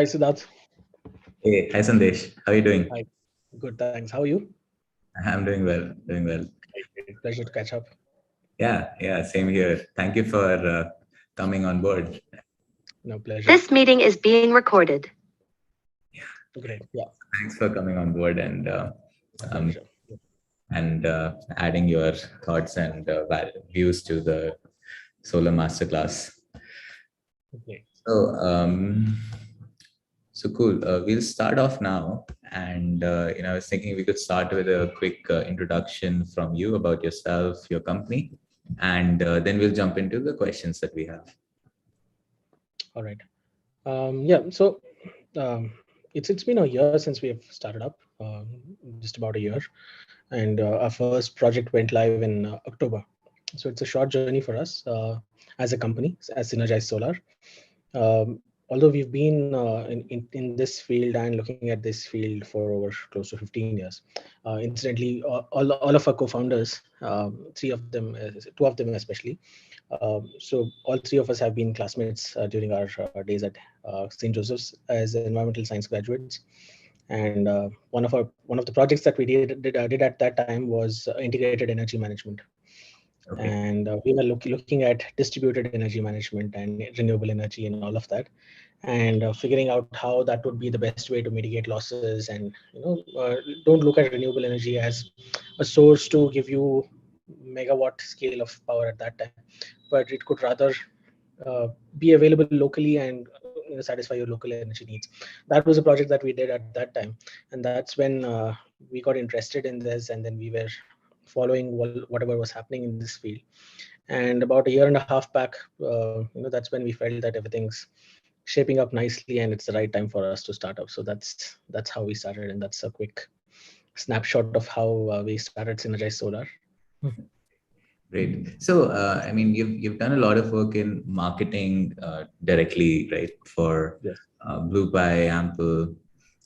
Hi, Siddharth. Hey, hi Sandesh. How are you doing? Hi. Good, thanks. How are you? I'm doing well, doing well. Great. Pleasure to catch up. Yeah, same here. Thank you for coming on board. No, pleasure. This meeting is being recorded. Great. Yeah. Thanks for coming on board um, Pleasure. and adding your thoughts and views to the Solar Masterclass. Okay. So, so cool. We'll start off now, and I was thinking we could start with a quick introduction from you about yourself, your company, and then we'll jump into the questions that we have. All right. Yeah. So it's been a year since we have started up, just about a year, and our first project went live in October. So it's a short journey for us as a company, as Synergized Solar. Although we've been in this field and looking at this field for over close to 15 years. Incidentally, all of our co-founders, two of them especially, so all three of us have been classmates during our days at St. Joseph's as environmental science graduates. And one of the projects that we did at that time was integrated energy management. Okay. And we were looking at distributed energy management and renewable energy and all of that, and figuring out how that would be the best way to mitigate losses. And don't look at renewable energy as a source to give you megawatt scale of power at that time, but it could rather be available locally and satisfy your local energy needs. That was a project that we did at that time, and that's when we got interested in this, and then we were following whatever was happening in this field. And about a year and a half back, that's when we felt that everything's shaping up nicely and it's the right time for us to start up. So that's how we started, and that's a quick snapshot of how we started Synergize Solar. Great. So, I mean, you've done a lot of work in marketing directly, right? For Yes. BluePie, Ample,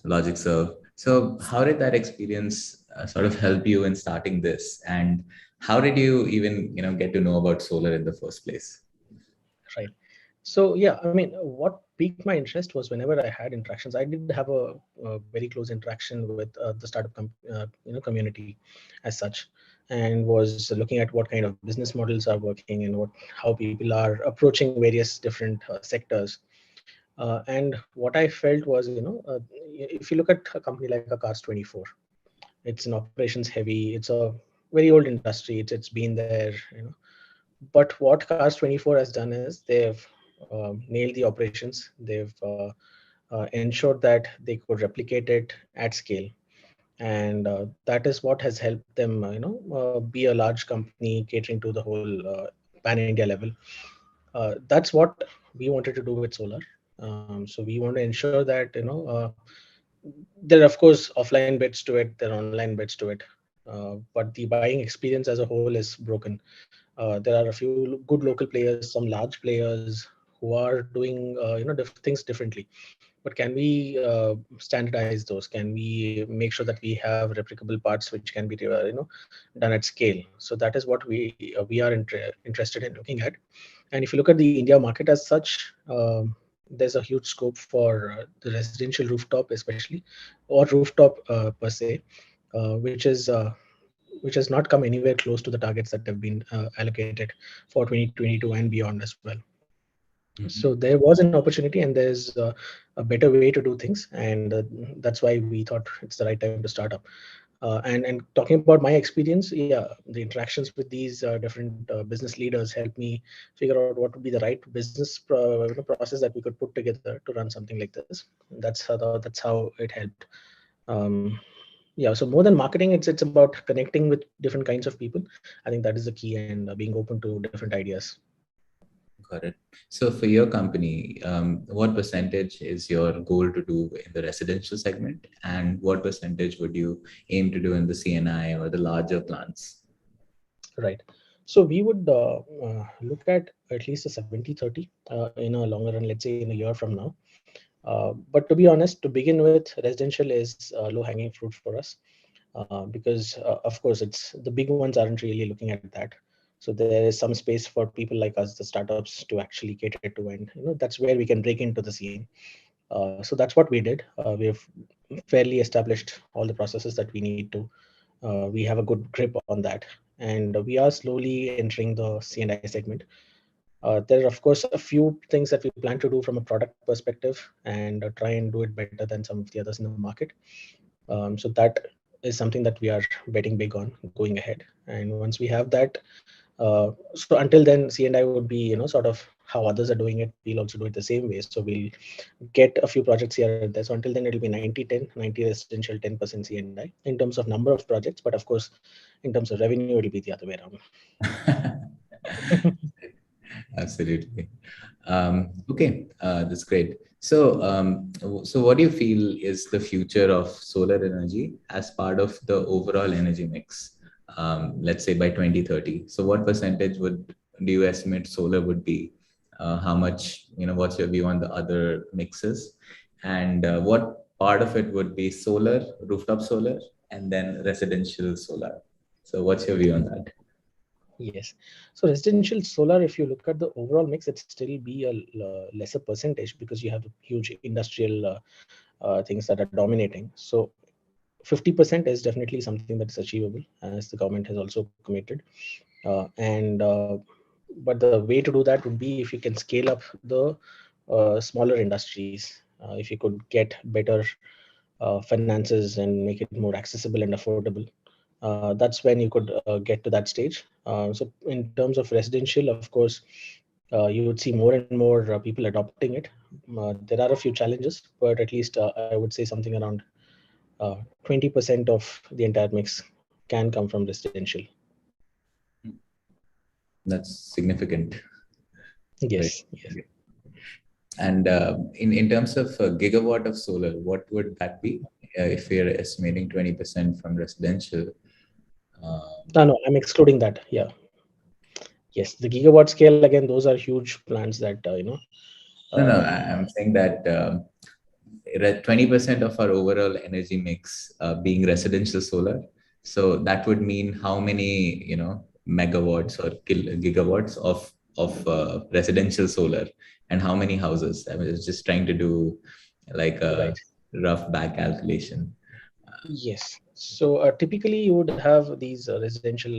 LogicServe. So, how did that experience sort of help you in starting this? And how did you even, get to know about solar in the first place? Right. So yeah, I mean, what piqued my interest was whenever I had interactions. I did have a very close interaction with the startup community as such, and was looking at what kind of business models are working and how people are approaching various different sectors. And what I felt was, if you look at a company like a Cars 24, it's an operations heavy. It's a very old industry. It's been there, But what Cars 24 has done is they've nailed the operations. They've ensured that they could replicate it at scale, and that is what has helped them, be a large company catering to the whole pan-India level. That's what we wanted to do with solar. So we want to ensure that there are of course offline bits to it, there are online bits to it, but the buying experience as a whole is broken. There are a few good local players, some large players who are doing things differently. But can we standardize those? Can we make sure that we have replicable parts which can be done at scale? So that is what we are interested in looking at. And if you look at the India market as such, there's a huge scope for the residential rooftop, especially, or rooftop per se, which has not come anywhere close to the targets that have been allocated for 2022 and beyond as well. So there was an opportunity, and there's a better way to do things, and that's why we thought it's the right time to start up. And talking about my experience, yeah, the interactions with these different business leaders helped me figure out what would be the right business process that we could put together to run something like this. That's how it helped. Um, yeah, so more than marketing, it's about connecting with different kinds of people. I think that is the key, and being open to different ideas. Got it. So for your company, what percentage is your goal to do in the residential segment, and what percentage would you aim to do in the CNI or the larger plants? Right. So we would look at least a 70-30 in a longer run, let's say in a year from now. But to be honest, to begin with, residential is low hanging fruit for us, because of course it's the big ones aren't really looking at that. So there is some space for people like us, the startups, to actually cater to, and that's where we can break into the scene. So that's what we did. We have fairly established all the processes that we need to. We have a good grip on that, and we are slowly entering the C&I segment. There are, of course, a few things that we plan to do from a product perspective and try and do it better than some of the others in the market. So that is something that we are betting big on going ahead. And once we have that, so until then, C&I would be, sort of how others are doing it. We'll also do it the same way. So we'll get a few projects here and there. So until then, it'll be 90-10, 90 residential, 10% C&I in terms of number of projects. But of course, in terms of revenue, it'll be the other way around. Absolutely. Okay, that's great. So what do you feel is the future of solar energy as part of the overall energy mix? Let's say by 2030. So what percentage do you estimate solar would be? How much, what's your view on the other mixes? And what part of it would be solar, rooftop solar, and then residential solar? So what's your view on that? Yes. So residential solar, if you look at the overall mix, it still be a lesser percentage because you have huge industrial things that are dominating. So 50% is definitely something that is achievable, as the government has also committed. And but the way to do that would be if you can scale up the smaller industries. If you could get better finances and make it more accessible and affordable, that's when you could get to that stage. So in terms of residential, of course, you would see more and more people adopting it. There are a few challenges, but at least I would say something around 20% of the entire mix can come from residential. That's significant. Right. Yes, yes. And in terms of gigawatt of solar, what would that be if we're estimating 20% from residential? No, I'm excluding that. Yeah. Yes, the gigawatt scale, again, those are huge plants that, No, I'm saying that 20% of our overall energy mix being residential solar. So that would mean how many, megawatts or gigawatts of residential solar, and how many houses? I was just trying to do like a right. rough back calculation. Yes. So typically you would have these residential,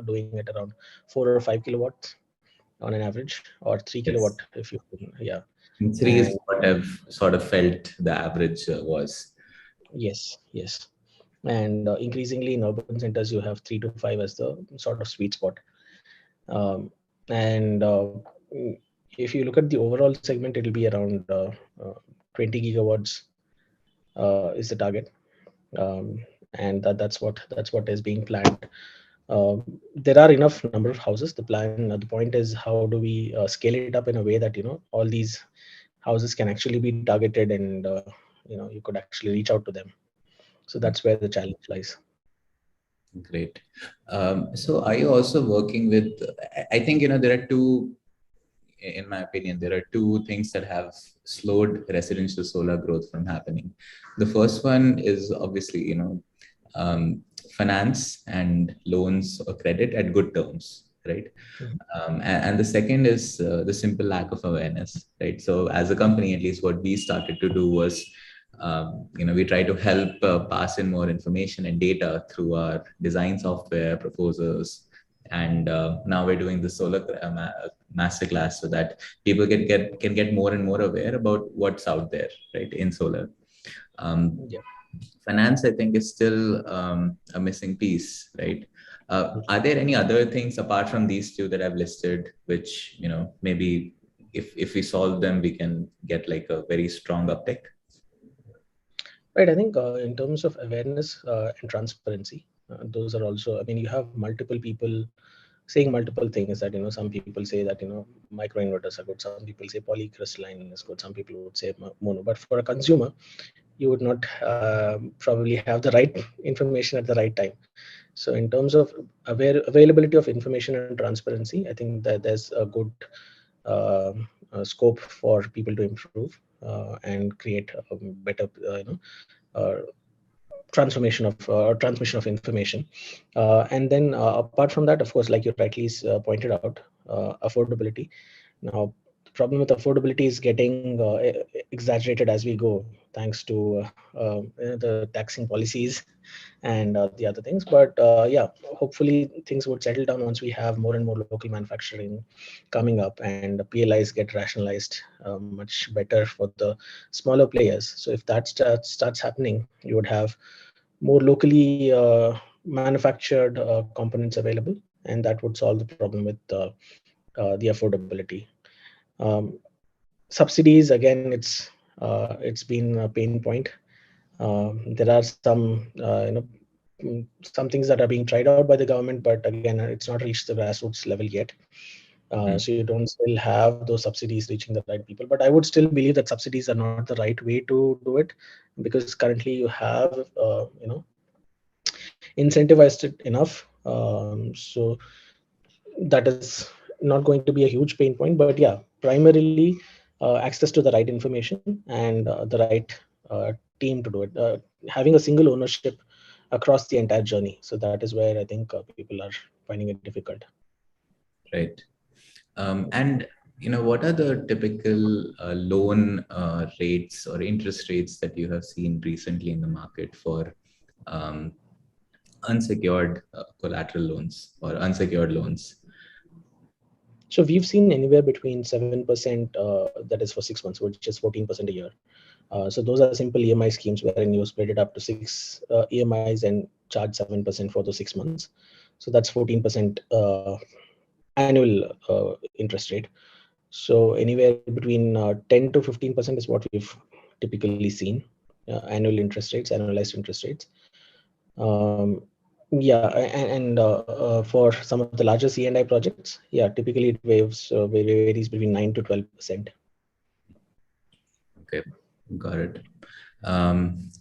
doing it around 4 or 5 kilowatts on an average, or 3 kilowatt Yes. if you, yeah. And three is And what I've sort of felt the average was. yes, yes. And increasingly in urban centers, you have 3 to 5 as the sort of sweet spot. Um, and mm, if you look at the overall segment, it'll be around 20 gigawatts is the target. Um, and that's what is being planned. There are enough number of houses. The point is, how do we scale it up in a way that all these houses can actually be targeted, and you could actually reach out to them. So that's where the challenge lies. Great. So are you also working with, I think, there are two, in my opinion, there are two things that have slowed residential solar growth from happening. The first one is obviously, um, finance and loans or credit at good terms, right? Mhm. And the second is the simple lack of awareness, right? So as a company, at least what we started to do was, we try to help pass in more information and data through our design software proposals. And now we're doing the solar masterclass so that people can get more and more aware about what's out there, right, in solar. Yeah. Finance, I think, is still a missing piece, right? Are there any other things apart from these two that I've listed, which, maybe if we solve them, we can get like a very strong uptick? Right. I think in terms of awareness and transparency, those are also. I mean, you have multiple people saying multiple things. That some people say that microinverters are good. Some people say polycrystalline is good. Some people would say mono. But for a consumer, you would not probably have the right information at the right time. So in terms of availability of information and transparency, I think that there's a good scope for people to improve and create a better uh, transmission of information. And then apart from that, of course, like you rightly pointed out, affordability. Now, the problem with affordability is getting exaggerated as we go, thanks to the taxing policies and the other things. But yeah, hopefully things would settle down once we have more and more local manufacturing coming up, and the PLIs get rationalized much better for the smaller players. So if that starts happening, you would have more locally manufactured components available, and that would solve the problem with the affordability. Um, Subsidies, again, it's been a pain point. There are some some things that are being tried out by the government, but again, it's not reached the grassroots level yet. So you don't still have those subsidies reaching the right people. But I would still believe that subsidies are not the right way to do it, because currently you have incentivized it enough. So that is not going to be a huge pain point. But yeah, primarily access to the right information and the right team to do it. Having a single ownership across the entire journey. So that is where I think people are finding it difficult. Right. And what are the typical loan rates or interest rates that you have seen recently in the market for um, unsecured collateral loans or unsecured loans? So we've seen anywhere between 7%, that is for 6 months, which is 14% a year. So those are simple EMI schemes wherein you spread it up to six EMIs and charge 7% for those 6 months. So that's 14% annual interest rate. So anywhere between 10 to 15% is what we've typically seen, annual interest rates, annualized interest rates. Um, yeah, and for some of the larger C&I projects, yeah, typically it varies between 9 to 12%. Okay, got it.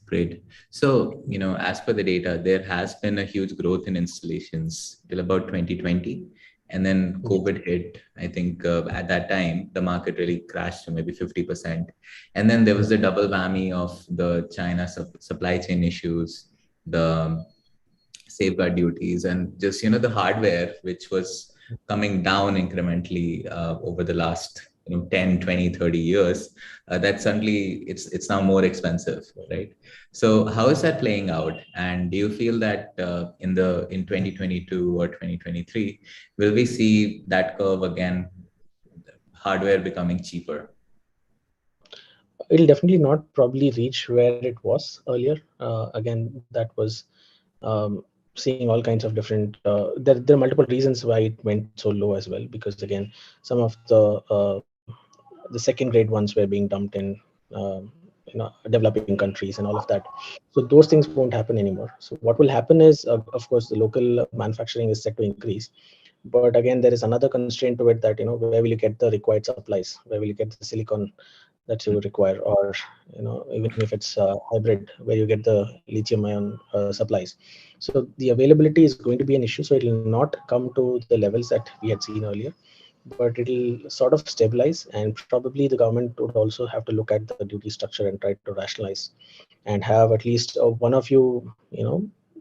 Great. So, as per the data, there has been a huge growth in installations till about 2020. And then COVID hit. I think at that time, the market really crashed to maybe 50%. And then there was the double whammy of the China supply chain issues, the safeguard duties, and just, the hardware, which was coming down incrementally over the last 10, 20, 30 years, that suddenly it's now more expensive, right? So how is that playing out? And do you feel that in 2022 or 2023, will we see that curve again, hardware becoming cheaper? It'll definitely not probably reach where it was earlier. Again, that was seeing all kinds of different, there are multiple reasons why it went so low as well, because again, some of the second grade ones were being dumped in developing countries and all of that. So those things won't happen anymore. So what will happen is, of course, the local manufacturing is set to increase. But again, there is another constraint to it, that where will you get the required supplies? Where will you get the silicon that you require? Or even if it's hybrid, where you get the lithium ion supplies. So the availability is going to be an issue. So it will not come to the levels that we had seen earlier, but it'll sort of stabilize. And probably the government would also have to look at the duty structure and try to rationalize, and have at least one of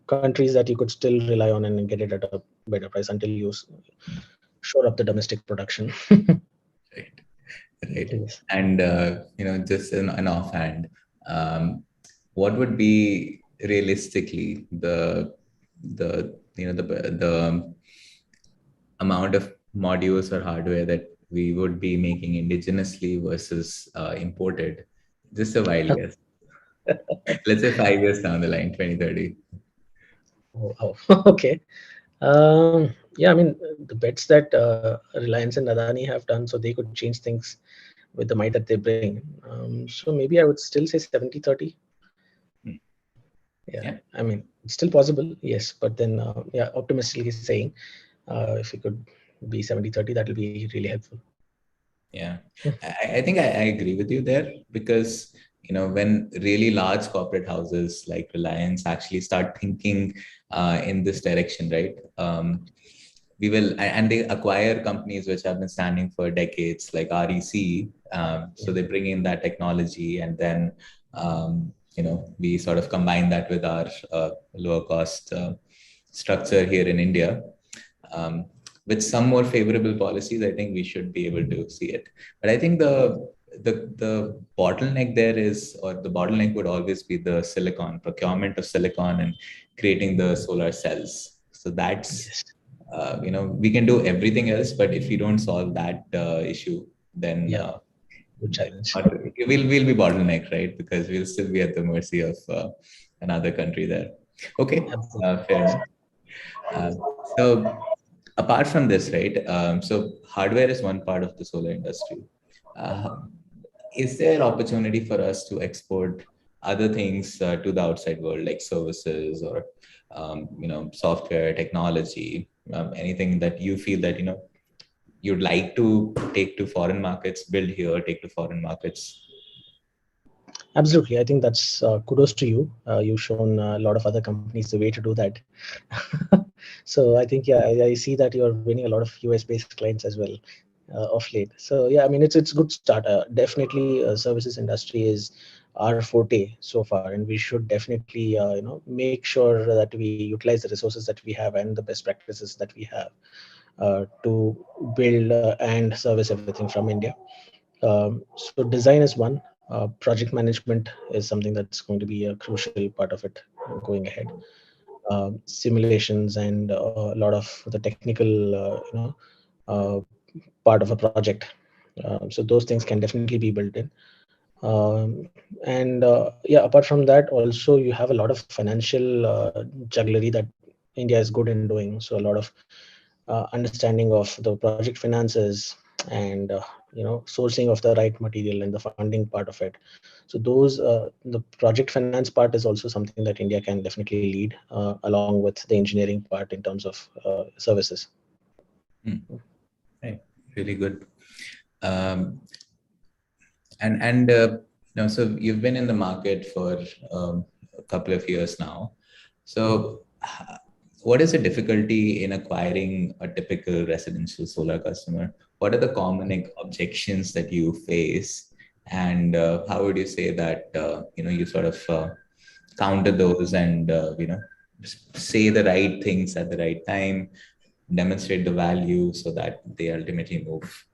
countries that you could still rely on and get it at a better price until you shore up the domestic production. Right. Right. Yes. And just an offhand, what would be realistically the amount of modules or hardware that we would be making indigenously versus imported? Just a wild guess. Let's say 5 years down the line, 2030. Oh, okay. Yeah, I mean, the bets that Reliance and Adani have done, so they could change things with the might that they bring. So maybe I would still say 70-30. Yeah, I mean, it's still possible, yes. But then, yeah, optimistically saying, if it could be 70-30, that will be really helpful. Yeah, I think I agree with you there, because when really large corporate houses like Reliance actually start thinking in this direction, right? We will, and they acquire companies which have been standing for decades, like REC. So they bring in that technology, and then we sort of combine that with our lower cost structure here in India. with some more favorable policies, I think we should be able to see it. But I think the bottleneck there is, or the bottleneck would always be the silicon procurement of silicon and creating the solar cells. So that's Yes. we can do everything else, but if we don't solve that issue, then Yeah. Good challenge. we'll be bottlenecked, right? Because we'll still be at the mercy of another country there. Okay, fair Absolutely. enough. So apart from this, right? So hardware is one part of the solar industry. Uh, is there opportunity for us to export other things to the outside world, like services or software, technology, anything that you feel that you'd like to take to foreign markets, build here, take to foreign markets? Absolutely. I think that's kudos to you. You've shown a lot of other companies the way to do that. So I think, yeah, I see that you're winning a lot of US-based clients as well of late. So yeah, I mean, it's good start. Definitely, services industry is our forte so far, and we should definitely make sure that we utilize the resources that we have and the best practices that we have to build and service everything from India. So design is one. Project management is something that's going to be a crucial part of it going ahead. Simulations and a lot of the technical, uh, part of a project. So those things can definitely be built in. And yeah, apart from that, also you have a lot of financial jugglery that India is good in doing. So a lot of understanding of the project finances and sourcing of the right material and the funding part of it. So those the project finance part is also something that India can definitely lead along with the engineering part in terms of services. Right. Really good. Um, and so you've been in the market for a couple of years now. So what is the difficulty in acquiring a typical residential solar customer? What are the common objections that you face, and how would you say that you sort of counter those and say the right things at the right time, demonstrate the value so that they ultimately move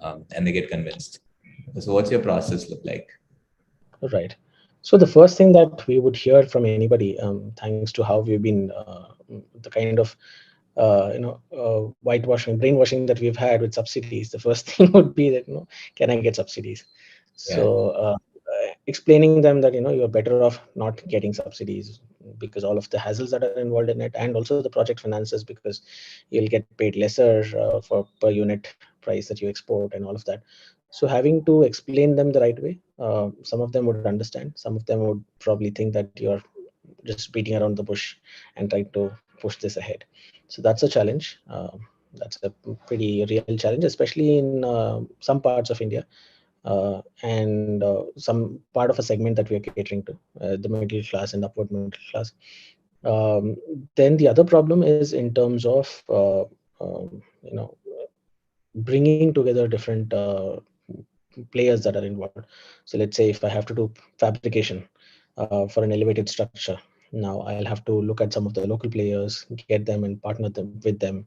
and they get convinced? So what's your process look like? Right. So the first thing that we would hear from anybody, thanks to how we've been the kind of whitewashing, brainwashing that we've had with subsidies, the first thing would be that, can I get subsidies? Yeah. So explaining them that you're better off not getting subsidies because all of the hassles that are involved in it, and also the project finances, because you'll get paid lesser for per unit price that you export and all of that. So having to explain them the right way, some of them would understand, some of them would probably think that you're just beating around the bush and trying to push this ahead. So that's a challenge. That's a pretty real challenge, especially in some parts of India, and some part of a segment that we are catering to, the middle class and upward middle class. Then the other problem is in terms of bringing together different players that are involved. So let's say if I have to do fabrication for an elevated structure, now I'll have to look at some of the local players, get them and partner them with them.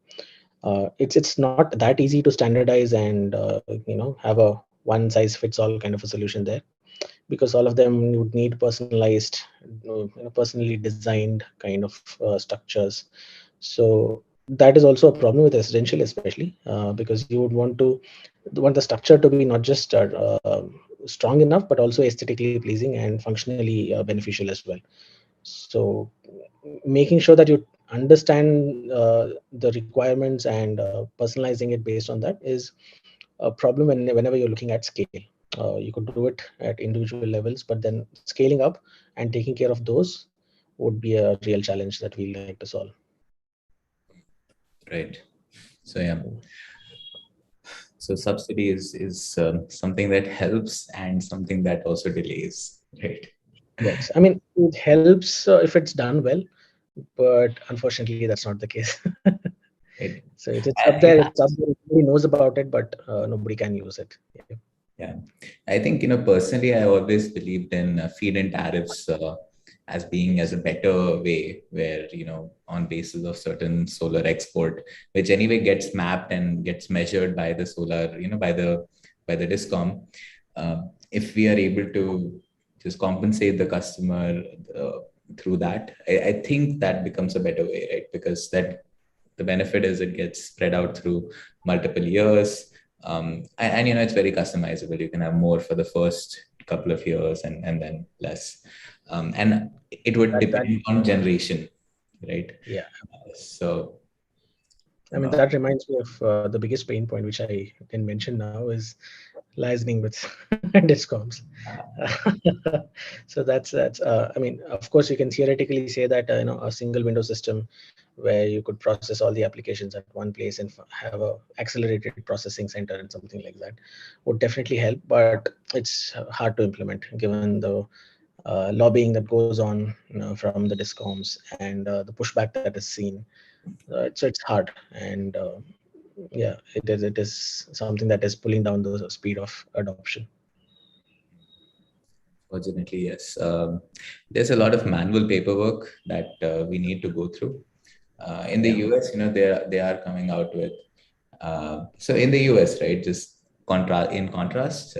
It's not that easy to standardize and have a one size fits all kind of a solution there, because all of them would need personalized, personally designed kind of structures. So that is also a problem with residential, especially because you would want the structure to be not just strong enough, but also aesthetically pleasing and functionally beneficial as well. So making sure that you understand the requirements and personalizing it based on that is a problem whenever you're looking at scale. You could do it at individual levels, but then scaling up and taking care of those would be a real challenge that we like to solve. Right. So yeah. So subsidy is something that helps and something that also delays, right? Yes, I mean, it helps if it's done well, but unfortunately, that's not the case. It, So it's up I, there. It's up there. Everybody knows about it, but nobody can use it. Yeah. yeah, I think personally, I always believed in feed-in tariffs as being as a better way, where, on basis of certain solar export, which anyway gets mapped and gets measured by the solar, by the discom. If we are able to just compensate the customer through that, I think that becomes a better way, right? Because that the benefit is it gets spread out through multiple years. And it's very customizable. You can have more for the first couple of years, and then less. And it would That depend on generation, right? yeah. So, I mean, that reminds me of the biggest pain point, which I can mention now, is licensing with discoms. So that's. I mean, of course, you can theoretically say that a single window system where you could process all the applications at one place and have a accelerated processing center and something like that would definitely help. But it's hard to implement given the lobbying that goes on from the discoms and the pushback that is seen. So it's hard, and yeah, it is something that is pulling down the speed of adoption. fortunately, yes. There's a lot of manual paperwork that we need to go through. In the Yeah. US, they are coming out with. So in the US, right, just in contrast,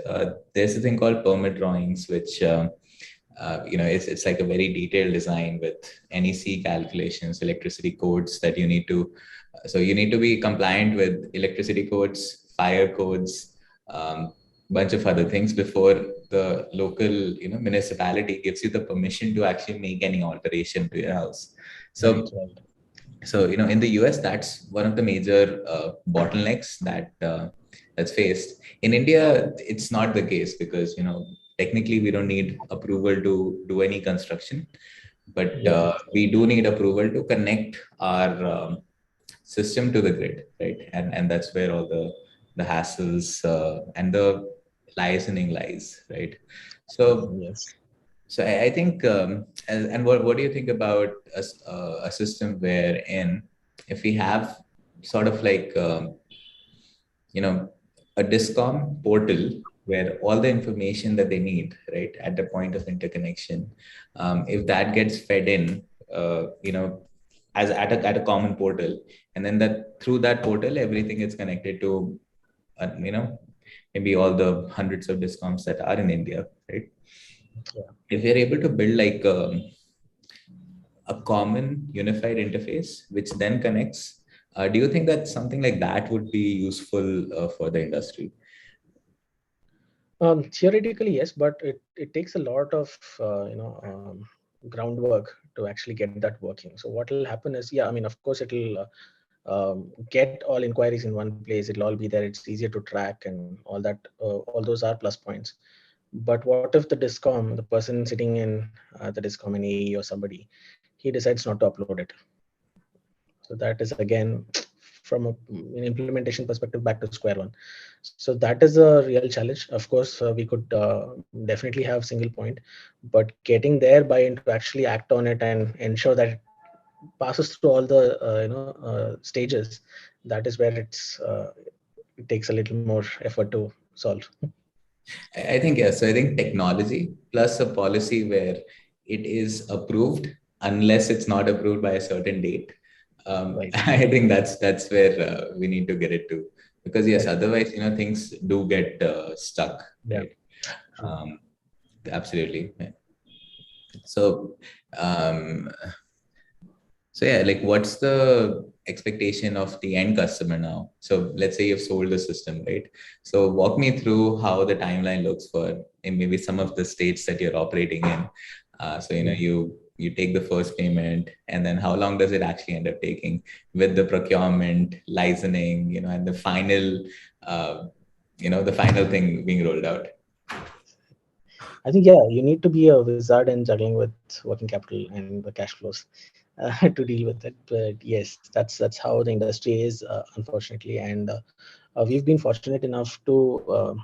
there's a thing called permit drawings, which it's like a very detailed design with NEC calculations, electricity codes that you need to. So you need to be compliant with electricity codes, fire codes, bunch of other things before the local municipality gives you the permission to actually make any alteration to your house. Right. So in the US, that's one of the major bottlenecks that's faced. In India, it's not the case because technically we don't need approval to do any construction, but Yeah. we do need approval to connect our system to the grid, right? And that's where all the hassles and the licensing lies, right? So Yes. so I think, and what do you think about a system wherein if we have sort of like, a discom portal where all the information that they need, right, at the point of interconnection, if that gets fed in, as at a common portal, and then that through that portal, everything is connected to, maybe all the hundreds of discoms that are in India, right? Yeah. If we're able to build like a common unified interface which then connects, do you think that something like that would be useful for the industry? Theoretically, yes, but it takes a lot of groundwork to actually get that working. So what will happen is, yeah, I mean, of course, it'll get all inquiries in one place. It'll all be there. It's easier to track and all that. All those are plus points. But what if the discom, the person sitting in the discom, an AE or somebody, he decides not to upload it? So that is again from an implementation perspective back to square one. So that is a real challenge. Of course, we could definitely have single point, but getting there by to actually act on it and ensure that it passes through all the stages, that is where it takes a little more effort to solve. I think, yes. So I think technology plus a policy where it is approved unless it's not approved by a certain date. Right. I think that's where we need to get it to, because yes, Right. otherwise things do get stuck, Yeah. right? Um, Absolutely. Yeah. So, um, so yeah, like what's the expectation of the end customer now? So let's say you've sold the system, right? So walk me through how the timeline looks for in maybe some of the states that you're operating in. So you take the first payment, and then how long does it actually end up taking with the procurement, licensing, and the final thing being rolled out? I think, yeah, you need to be a wizard in juggling with working capital and the cash flows to deal with it. But yes, that's how the industry is, unfortunately. And we've been fortunate enough to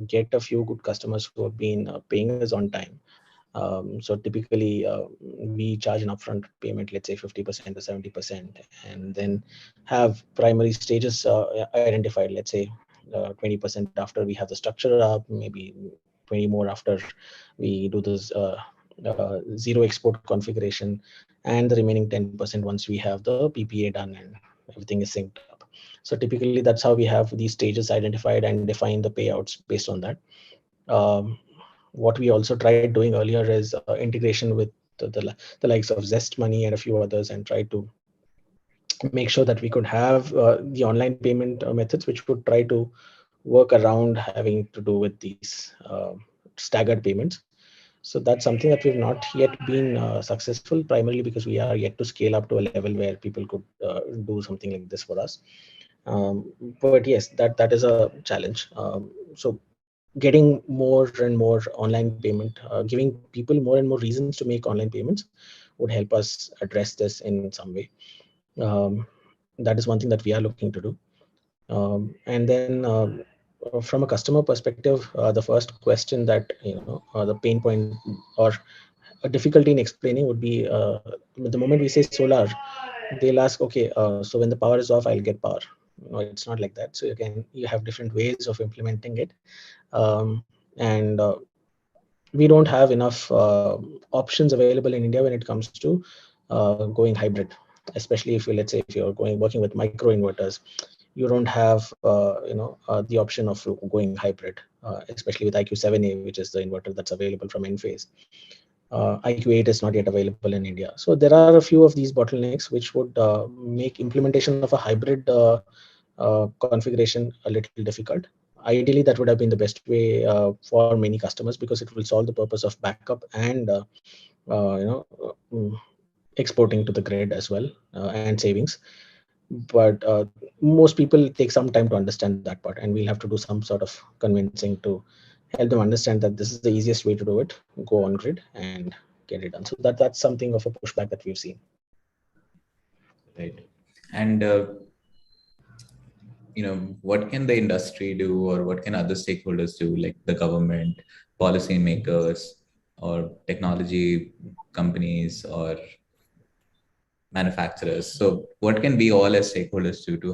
get a few good customers who have been paying us on time. So typically, we charge an upfront payment, let's say 50% or 70%, and then have primary stages identified, let's say 20% after we have the structure up, maybe 20 more after we do this zero export configuration, and the remaining 10% once we have the PPA done and everything is synced up. So typically that's how we have these stages identified and define the payouts based on that. Um, what we also tried doing earlier is integration with the likes of Zest Money and a few others, and try to make sure that we could have the online payment methods which would try to work around having to do with these staggered payments. So that's something that we've not yet been successful, primarily because we are yet to scale up to a level where people could do something like this for us. Um, but yes, that is a challenge. So getting more and more online payment, giving people more and more reasons to make online payments would help us address this in some way. Um, that is one thing that we are looking to do. And then from a customer perspective, the first question that the pain point or a difficulty in explaining would be the moment we say solar, they'll ask, okay, so when the power is off, I'll get power. No, it's not like that. So you have different ways of implementing it, and we don't have enough options available in India when it comes to going hybrid, especially if you, let's say, if you're going working with micro inverters, you don't have the option of going hybrid, especially with IQ7A, which is the inverter that's available from Enphase. IQ8 is not yet available in India. So there are a few of these bottlenecks which would make implementation of a hybrid configuration a little difficult. Ideally, that would have been the best way for many customers, because it will solve the purpose of backup and exporting to the grid as well, and savings. But most people take some time to understand that part, and we'll have to do some sort of convincing to help them understand that this is the easiest way to do it: go on grid and get it done. So that's something of a pushback that we've seen. Right. And what can the industry do, or what can other stakeholders do, like the government, policymakers, or technology companies, or manufacturers? So what can we all as stakeholders do to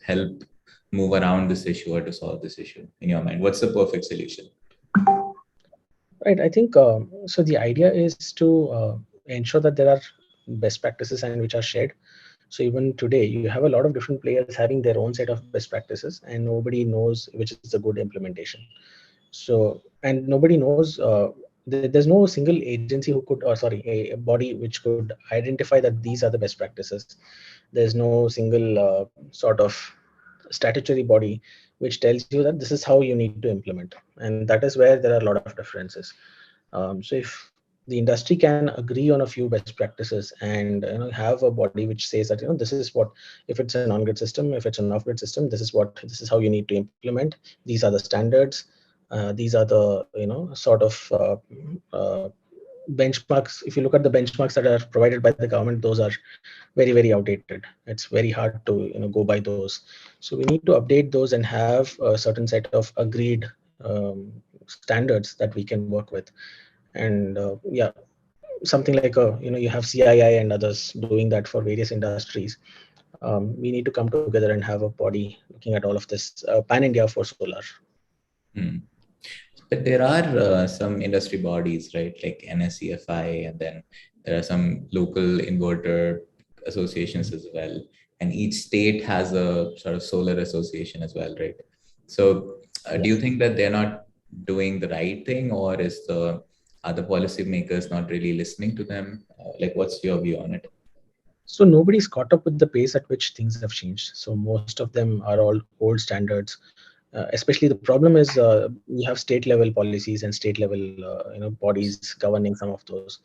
help move around this issue or to solve this issue in your mind? What's the perfect solution? Right. I think so. The idea is to ensure that there are best practices and which are shared. So even today, you have a lot of different players having their own set of best practices, and nobody knows which is a good implementation. So, and nobody knows, there's no single agency who could, or sorry, a body which could identify that these are the best practices. There's no single sort of statutory body which tells you that this is how you need to implement. And that is where there are a lot of differences. So if the industry can agree on a few best practices, and have a body which says that this is what, if it's an on-grid system, if it's an off-grid system, this is how you need to implement. These are the standards. These are the sort of benchmarks. If you look at the benchmarks that are provided by the government, those are very, very outdated. It's very hard to go by those. So we need to update those and have a certain set of agreed standards that we can work with. And yeah, something like you have CII and others doing that for various industries. We need to come together and have a body looking at all of this pan India for solar. But there are some industry bodies, right, like NSCFI, and then there are some local inverter associations as well. And each state has a sort of solar association as well, right? So do you think that they're not doing the right thing, or is the other policymakers not really listening to them? Like, what's your view on it? So nobody's caught up with the pace at which things have changed. So most of them are all old standards. Especially the problem is you have state level policies and state level bodies governing some of those.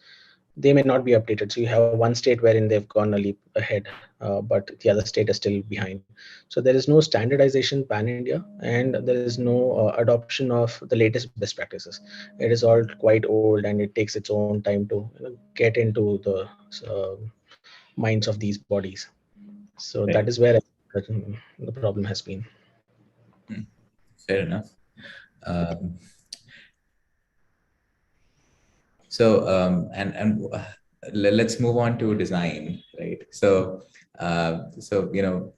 They may not be updated. So you have one state wherein they've gone a leap ahead, but the other state is still behind. So there is no standardization pan India, and there is no adoption of the latest best practices. It is all quite old, and it takes its own time to get into uh, minds of these bodies. So that is Right. where the problem has been. Fair enough. Um, So let's move on to design, right? So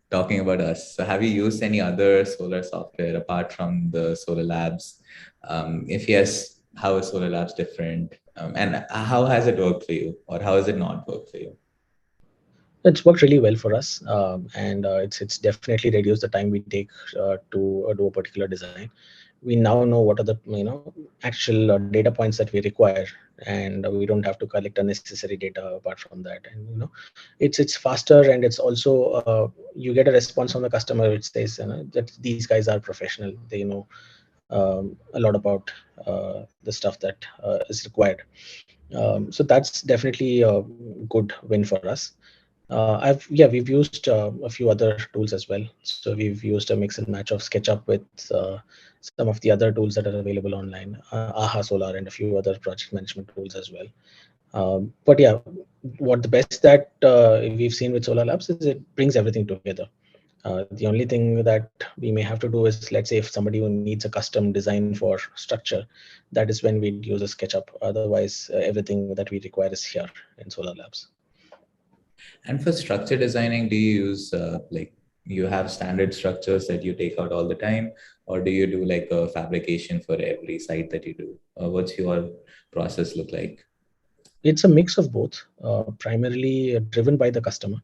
talking about us. So have you used any other solar software apart from the Solar Labs? If yes, how is Solar Labs different? And how has it worked for you, or how has it not worked for you? It's worked really well for us, and it's definitely reduced the time we take to do a particular design. We now know what are the actual data points that we require, and we don't have to collect unnecessary data apart from that. And it's faster, and it's also you get a response from the customer which says that these guys are professional. They know a lot about the stuff that is required. So that's definitely a good win for us. We've used a few other tools as well. So we've used a mix and match of SketchUp with uh, some of the other tools that are available online, AHA Solar, and a few other project management tools as well. But yeah, what the best that we've seen with Solar Labs is it brings everything together. The only thing that we may have to do is, let's say, if somebody who needs a custom design for structure, that is when we'd use a SketchUp. Otherwise, everything that we require is here in Solar Labs. And for structure designing, do you use like you have standard structures that you take out all the time, or do you do like a fabrication for every site that you do? What's your process look like? It's a mix of both, primarily driven by the customer.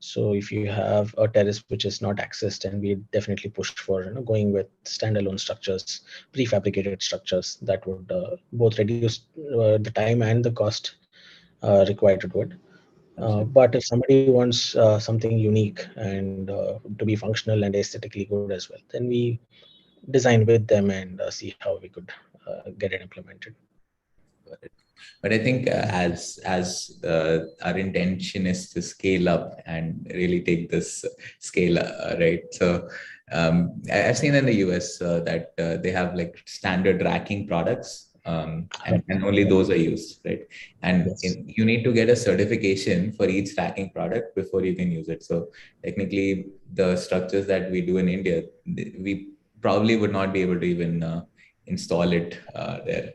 So if you have a terrace which is not accessed, and we definitely push for going with standalone structures, prefabricated structures that would both reduce the time and the cost required to do it. Absolutely. But if somebody wants something unique and to be functional and aesthetically good as well, then we design with them and see how we could get it implemented. Got it. But I think as our intention is to scale up and really take this scale, right? So I've seen in the US that they have like standard racking products, and only those are used, right? And Yes. you need to get a certification for each racking product before you can use it. So technically, the structures that we do in India, we probably would not be able to even install it there.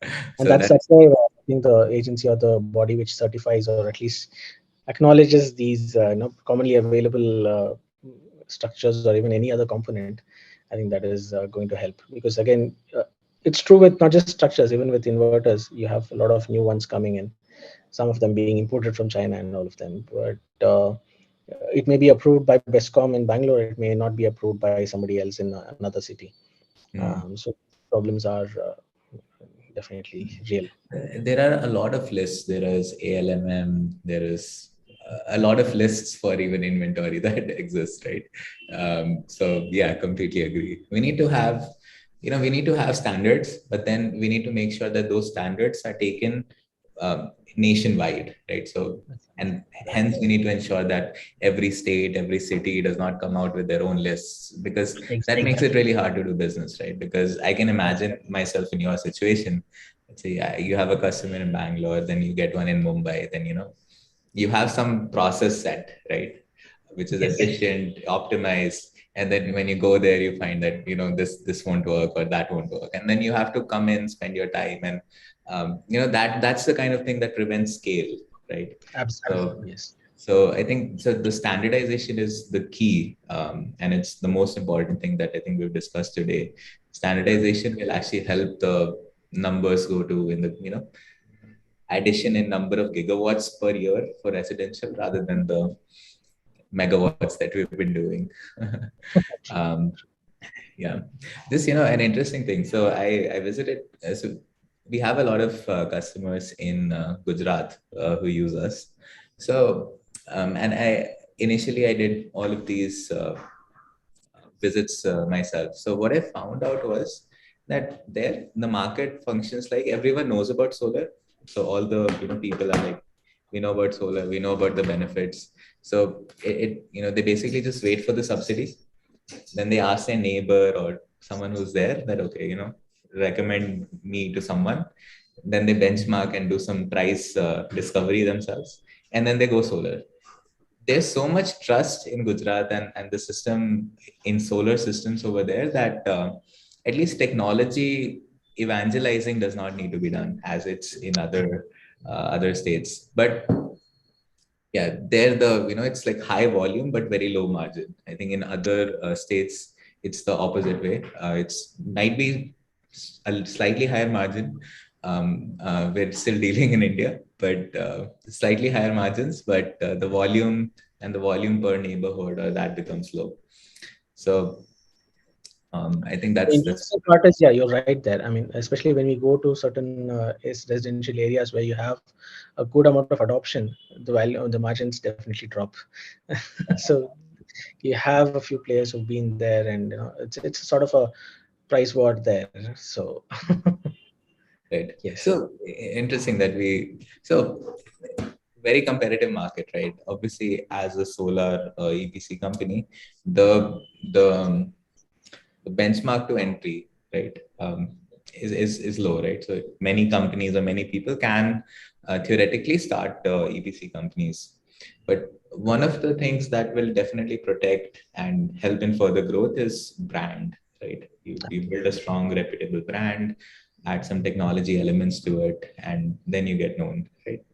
And So that's that's why I think the agency or the body which certifies or at least acknowledges these commonly available structures or even any other component, I think that is going to help. Because again, it's true with not just structures, even with inverters, you have a lot of new ones coming in, some of them being imported from China and all of them. But it may be approved by Bescom in Bangalore, it may not be approved by somebody else in another city. mm. So problems are definitely real. There are a lot of lists. There is ALMM. There is a lot of lists for even inventory that exists, right? So yeah, completely agree. We need to have, we need to have standards, but then we need to make sure that those standards are taken nationwide, right? So, and hence we need to ensure that every state, every city does not come out with their own lists, because that makes it Exactly. really hard to do business, right? Because I can imagine myself in your situation. Let's say you have a customer in Bangalore, then you get one in Mumbai, then you have some process set, right? Which is Yes. efficient, optimized. And then when you go there, you find that this won't work or that won't work. And then you have to come in, spend your time, and that's the kind of thing that prevents scale, right? Absolutely. So Yes. so I think so the standardization is the key, and it's the most important thing that I think we've discussed today. Standardization will actually help the numbers go to in the addition in number of gigawatts per year for residential rather than the megawatts that we've been doing. True. um, yeah, this an interesting thing. So I visited. So we have a lot of customers in Gujarat who use us. So and I initially I did all of these visits myself. So what I found out was that there the market functions like everyone knows about solar. So all the people are like, we know about solar, we know about the benefits. So they basically just wait for the subsidy. Then they ask their neighbor or someone who's there that okay, recommend me to someone. Then they benchmark and do some price discovery themselves, and then they go solar. There's so much trust in Gujarat and the system in solar systems over there that at least technology evangelizing does not need to be done as it's in other states. But yeah, there it's like high volume but very low margin. I think in other states it's the opposite way. It's might be a slightly higher margin, We're still dealing in India, but slightly higher margins, but the volume and the volume per neighborhood, that becomes low. So I think The that's interesting part is, yeah, you're right there. I mean, especially when we go to certain residential areas where you have a good amount of adoption, the value, the margins definitely drop. So you have a few players who've been there, and it's sort of a price war there. So right. yes, So interesting that very competitive market, right? Obviously, as a solar EPC company, the the um, the benchmark to entry, right, is low, right? So many companies or many people can theoretically start EPC companies, but one of the things that will definitely protect and help in further growth is brand, right? You build a strong, reputable brand, add some technology elements to it, and then you get known, right?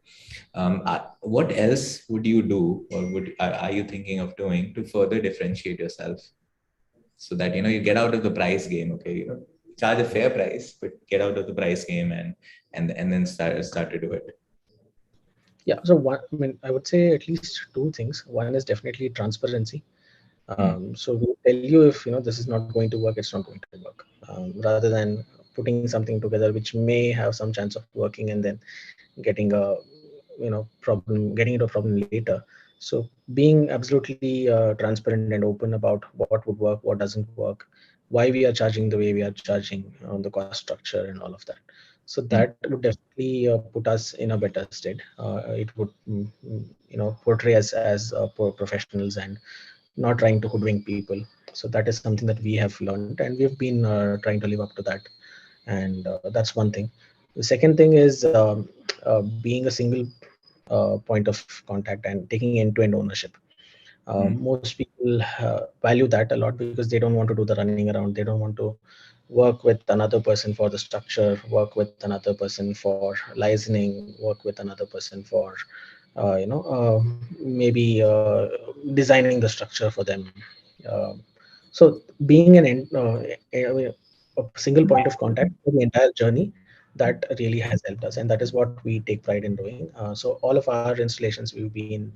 What else would you do, or are you thinking of doing to further differentiate yourself so that you get out of the price game? Okay, charge a fair price, but get out of the price game and then start to do it. yeah. So one, I mean, I would say at least two things. One is definitely transparency. Hmm. So we'll tell you if this is not going to work, it's not going to work. Rather than putting something together which may have some chance of working and then getting a getting into a problem later. So being absolutely transparent and open about what would work, what doesn't work, why we are charging the way we are charging, the cost structure and all of that. So Hmm. that would definitely put us in a better state. It would portray us as professionals and not trying to hoodwink people. So that is something that we have learned, and we've been trying to live up to that. And that's one thing. The second thing is being a single point of contact and taking end-to-end ownership. Hmm. Most people value that a lot because they don't want to do the running around. They don't want to work with another person for the structure, work with another person for licensing, work with another person for maybe designing the structure for them. Uh, so being a single point of contact for the entire journey, that really has helped us, and that is what we take pride in doing. So all of our installations, we've been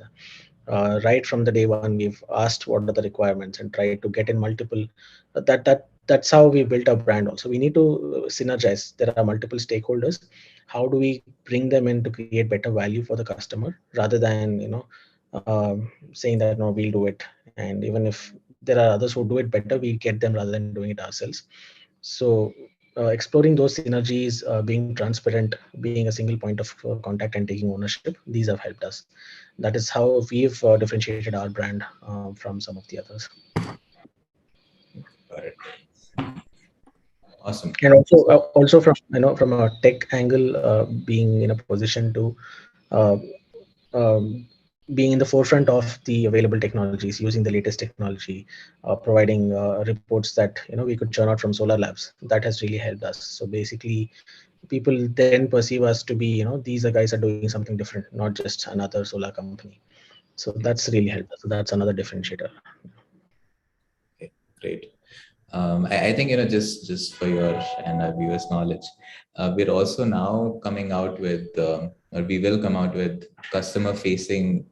right from the day one, we've asked what are the requirements and tried to get in multiple. That's how we built our brand. Also, we need to synergize. There are multiple stakeholders. How do we bring them in to create better value for the customer, rather than saying that no, we'll do it, and even if there are others who do it better, we get them rather than doing it ourselves. So exploring those synergies, being transparent, being a single point of contact and taking ownership, these have helped us. That is how we've differentiated our brand from some of the others. Got it. Awesome. And also, So, from from a tech angle, being in a position to uh, um, being in the forefront of the available technologies, using the latest technology, providing reports that we could churn out from solar labs. That has really helped us. So basically, people then perceive us to be, these are guys are doing something different, not just another solar company. So that's really helped us. So that's another differentiator. okay, great. I think just for your and our viewers' knowledge, we're also now coming out with, or we will come out with customer-facing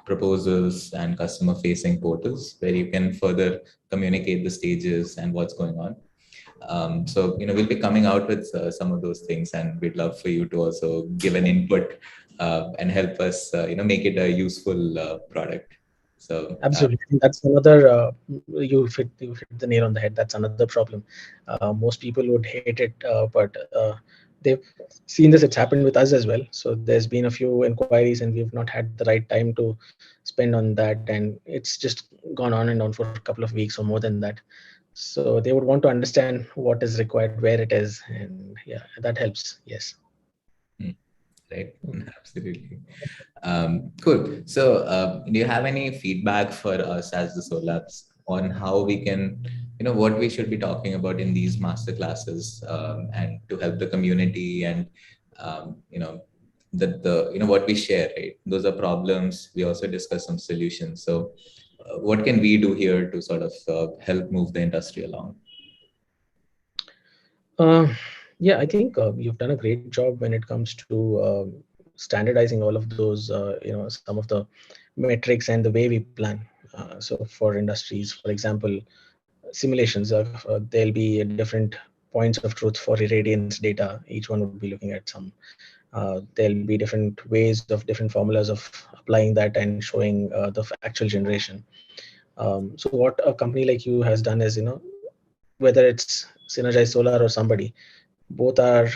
proposals and customer-facing portals where you can further communicate the stages and what's going on. So we'll be coming out with some of those things, and we'd love for you to also give an input and help us, make it a useful product. So Absolutely. That's another, you hit the nail on the head. That's another problem. Most people would hate it, but they've seen this. It's happened with us as well. So there's been a few inquiries, and we've not had the right time to spend on that, and it's just gone on and on for a couple of weeks or more than that. So they would want to understand what is required, where it is, and yeah, that helps. Yes. right, absolutely. Cool. So, do you have any feedback for us as the Solabs on how we can, what we should be talking about in these master classes, and to help the community and, what we share, right? Those are problems. We also discuss some solutions. So, what can we do here to sort of help move the industry along? Uh, Yeah, I think you've done a great job when it comes to standardizing all of those, some of the metrics and the way we plan. So for industries, for example, simulations, there'll be different points of truth for irradiance data. Each one would be looking at some. There'll be different ways of different formulas of applying that and showing the actual generation. So what a company like you has done is, whether it's Synergize Solar or somebody, both are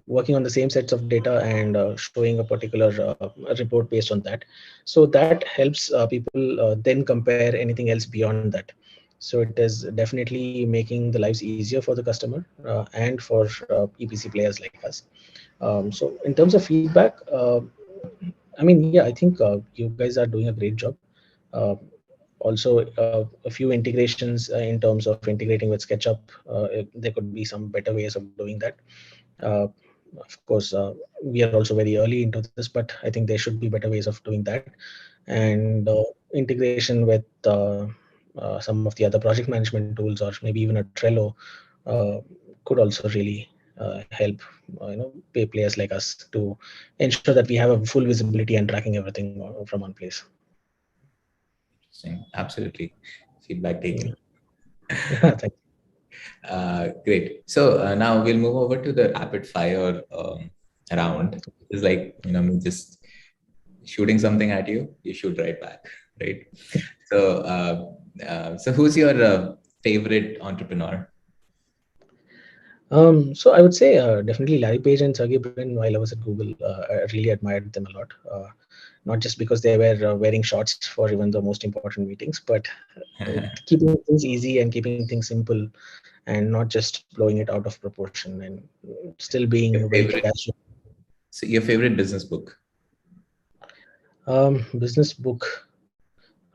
working on the same sets of data and showing a particular report based on that. So that helps people then compare anything else beyond that. So it is definitely making the lives easier for the customer and for EPC players like us. So in terms of feedback, I mean, yeah, I think you guys are doing a great job. uh, Also, a few integrations in terms of integrating with SketchUp. There could be some better ways of doing that. uh, of course, we are also very early into this, but I think there should be better ways of doing that. And integration with some of the other project management tools, or maybe even a Trello, uh, could also really help pay players like us to ensure that we have a full visibility and tracking everything from one place. Interesting. Absolutely. Feedback taken. Thank Great. So now we'll move over to the rapid fire round. It's like, me just shooting something at you, you shoot right back, right? So, so who's your favorite entrepreneur? So I would say definitely Larry Page and Sergey Brin. While I was at Google, I really admired them a lot. Not just because they were wearing shorts for even the most important meetings, but keeping things easy and keeping things simple, and not just blowing it out of proportion, and still being Your very favorite, casual. so your favorite business book? Business book,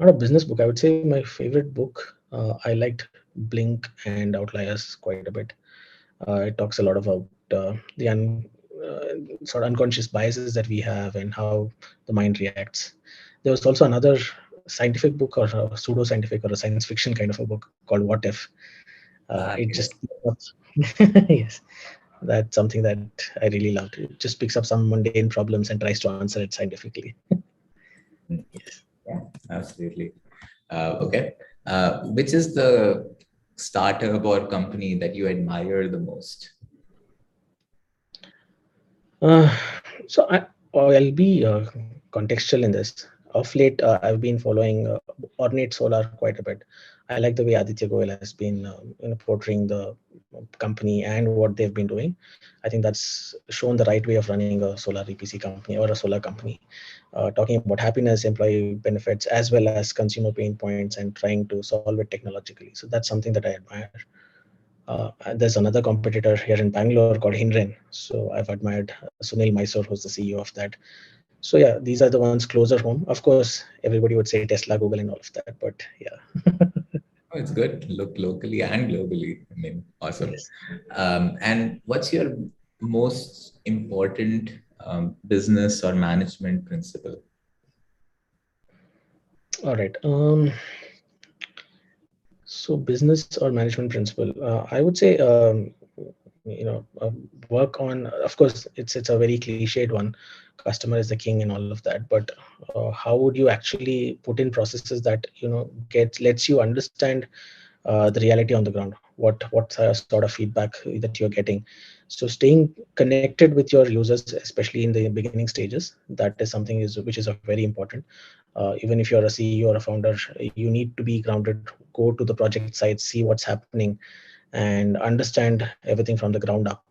not a business book. I would say my favorite book. I liked Blink and Outliers quite a bit. It talks a lot about the sort of unconscious biases that we have and how the mind reacts. There was also another scientific book, or a pseudo-scientific, or a science fiction kind of a book called What If. It just Yes. yes, that's something that I really loved. It just picks up some mundane problems and tries to answer it scientifically. Yes. Yeah, absolutely. Okay. Which is the startup or company that you admire the most? Uh, I'll be contextual in this. Of late, I've been following Ornate Solar quite a bit. I like the way Aditya Goyal has been portraying the company and what they've been doing. I think that's shown the right way of running a solar EPC company or a solar company, talking about happiness, employee benefits, as well as consumer pain points, and trying to solve it technologically. So that's something that I admire. There's another competitor here in Bangalore called Hinren. So I've admired Sunil Mysore, who's the CEO of that. So yeah, these are the ones closer home. Of course, everybody would say Tesla, Google, and all of that. But yeah, Oh, it's good. Look locally and globally. I mean, awesome. yes. And what's your most important business or management principle? All right. So business or management principle, I would say, work on. Of course, it's a very cliched one. Customer is the king and all of that. But how would you actually put in processes that lets you understand the reality on the ground? What sort of feedback that you're getting? So staying connected with your users, especially in the beginning stages, that is something is which is a very important. Even if you're a CEO or a founder, you need to be grounded. Go to the project site, see what's happening, and understand everything from the ground up.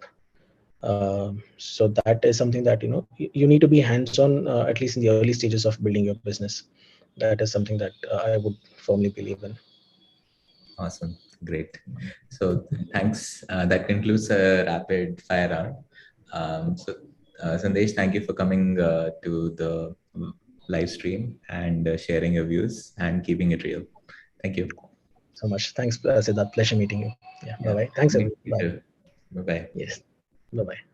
So that is something that you need to be hands-on, at least in the early stages of building your business. That is something that I would firmly believe in. Awesome. Great. So thanks. That concludes a rapid fire round. Sandesh, thank you for coming to the live stream and sharing your views and keeping it real. Thank you. So much. Thanks, Siddharth. Pleasure meeting you. Yeah. Bye Yeah. bye. Thanks, Me everyone. Bye. too. Bye bye. Yes. Bye bye.